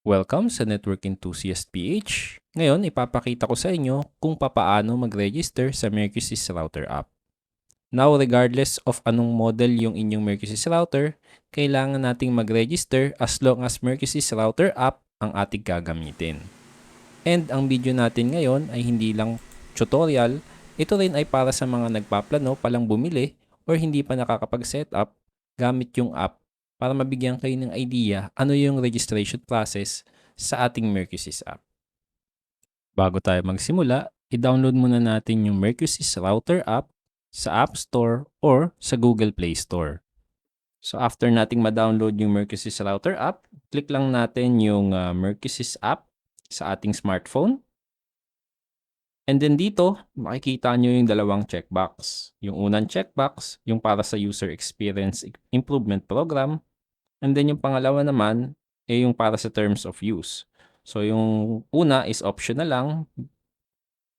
Welcome sa Network Enthusiast PH. Ngayon, ipapakita ko sa inyo kung papaano mag-register sa Mercusys Router app. Now, regardless of anong model yung inyong Mercusys router, kailangan nating mag-register as long as Mercusys Router app ang ating gagamitin. And ang video natin ngayon ay hindi lang tutorial, ito rin ay para sa mga nagpaplano palang bumili or hindi pa nakakapag-setup gamit yung app para mabigyan kayo ng idea ano yung registration process sa ating Mercusys app. Bago tayo magsimula, i-download muna natin yung Mercusys Router app sa App Store or sa Google Play Store. So after nating ma-download yung Mercusys Router app, click lang natin yung Mercusys app sa ating smartphone. And then dito, makikita nyo yung dalawang checkbox. Yung unang checkbox, yung para sa User Experience Improvement Program. And then yung pangalawa naman, yung para sa Terms of Use. So yung una is optional lang.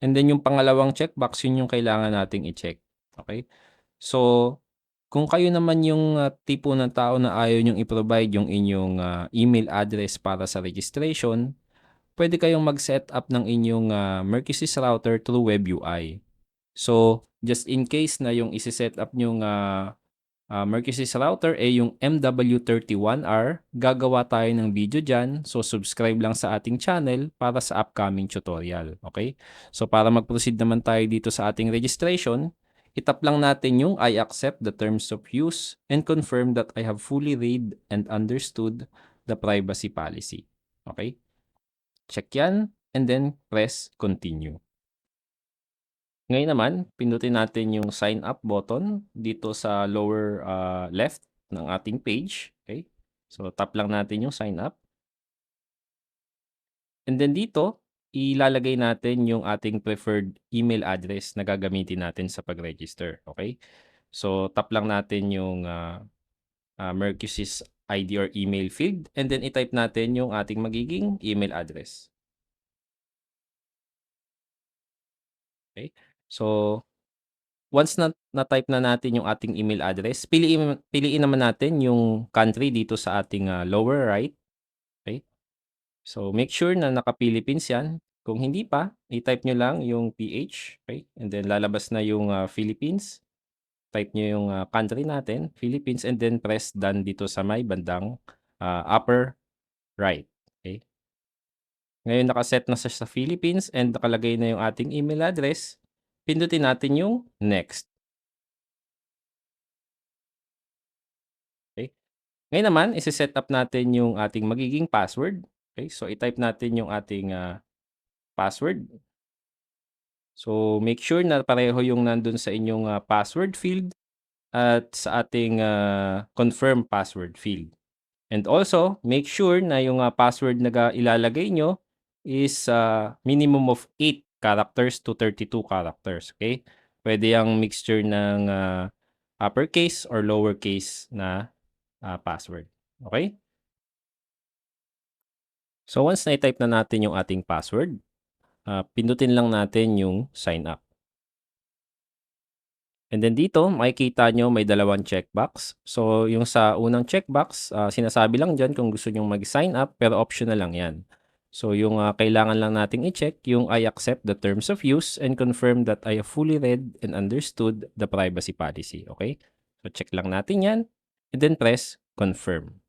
And then yung pangalawang checkbox, yun yung kailangan nating i-check. Okay? So, kung kayo naman yung tipo ng tao na ayaw nyong i-provide yung inyong email address para sa registration, pwede kayong mag-set up ng inyong Mercusys router through Web UI. So, just in case na yung isi-set up nyong Mercusys router yung MW31R, gagawa tayo ng video dyan. So, subscribe lang sa ating channel para sa upcoming tutorial. Okay? So, para mag-proceed naman tayo dito sa ating registration, itap lang natin yung I accept the terms of use and confirm that I have fully read and understood the privacy policy. Okay? Check yan, and then press continue. Ngayon naman, pindutin natin yung sign up button dito sa lower left ng ating page. Okay? So, tap lang natin yung sign up. And then dito, ilalagay natin yung ating preferred email address na gagamitin natin sa pag-register. Okay? So, tap lang natin yung Mercusys ID or email field, and then i-type natin yung ating magiging email address. Okay? So, once na-type na natin yung ating email address, piliin naman natin yung country dito sa ating lower right. Okay? So, make sure na naka-Philippines yan. Kung hindi pa, i-type nyo lang yung PH. Okay? And then, lalabas na yung Philippines. Type nyo yung country natin, Philippines, and then press done dito sa may bandang upper right. Okay? Ngayon, nakaset na sa Philippines and nakalagay na yung ating email address. Pindutin natin yung next. Okay? Ngayon naman, isi-set up natin yung ating magiging password. Okay? So, i-type natin yung ating password. So, make sure na pareho yung nandun sa inyong password field at sa ating confirm password field. And also, make sure na yung password na ilalagay nyo is minimum of 8 characters to 32 characters. Okay? Pwede yung mixture ng uppercase or lowercase na password. Okay? So once na-type na natin yung ating password, pindutin lang natin yung sign up. And then dito, makikita nyo may dalawang checkbox. So yung sa unang checkbox, sinasabi lang dyan kung gusto nyo mag-sign up, pero optional lang yan. So yung kailangan lang nating i-check, yung I accept the terms of use and confirm that I have fully read and understood the privacy policy. Okay? So check lang natin yan, and then press confirm.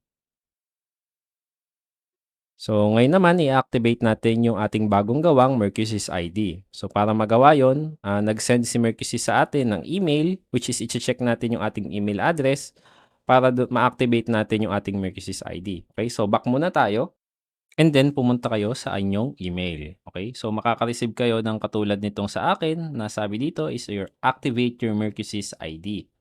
So, ngayon naman, i-activate natin yung ating bagong gawang Mercusys ID. So, para magawa yon, nag-send si Mercusys sa atin ng email, which is i-check natin yung ating email address para ma-activate natin yung ating Mercusys ID. Okay, so back muna tayo. And then, pumunta kayo sa inyong email. Okay, so makaka-receive kayo ng katulad nitong sa akin, na sabi dito is your activate your Mercusys ID.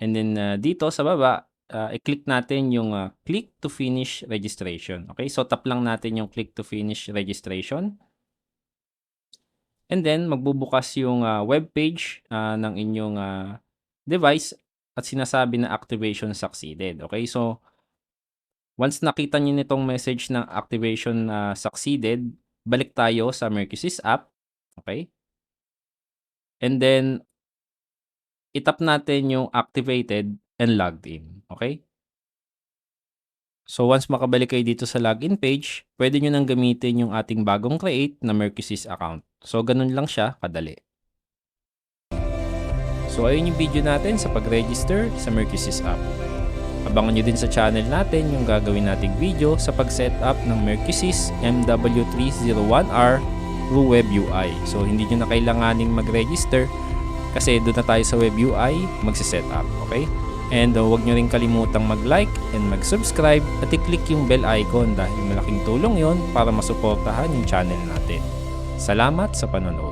And then dito sa baba, i-click natin yung click to finish registration. Okay, so tap lang natin yung click to finish registration. And then magbubukas yung web page ng inyong device at sinasabi na activation succeeded. Okay, so once nakita niyo nitong message na activation succeeded, balik tayo sa Mercusys app. Okay? And then itap natin yung activated and logged in. Okay? So once makabalik kayo dito sa login page, pwede nyo nang gamitin yung ating bagong create na Mercusys account. So ganun lang siya kadali. So ayun yung video natin sa pag-register sa Mercusys app. Abangan nyo din sa channel natin yung gagawin nating video sa pag-set up ng Mercusys MW301R through Web UI. So hindi nyo na kailanganing mag-register kasi doon na tayo sa Web UI magsiset up, okay? And huwag nyo rin kalimutang mag-like and mag-subscribe at i-click yung bell icon dahil malaking tulong yon para masuportahan yung channel natin. Salamat sa panonood.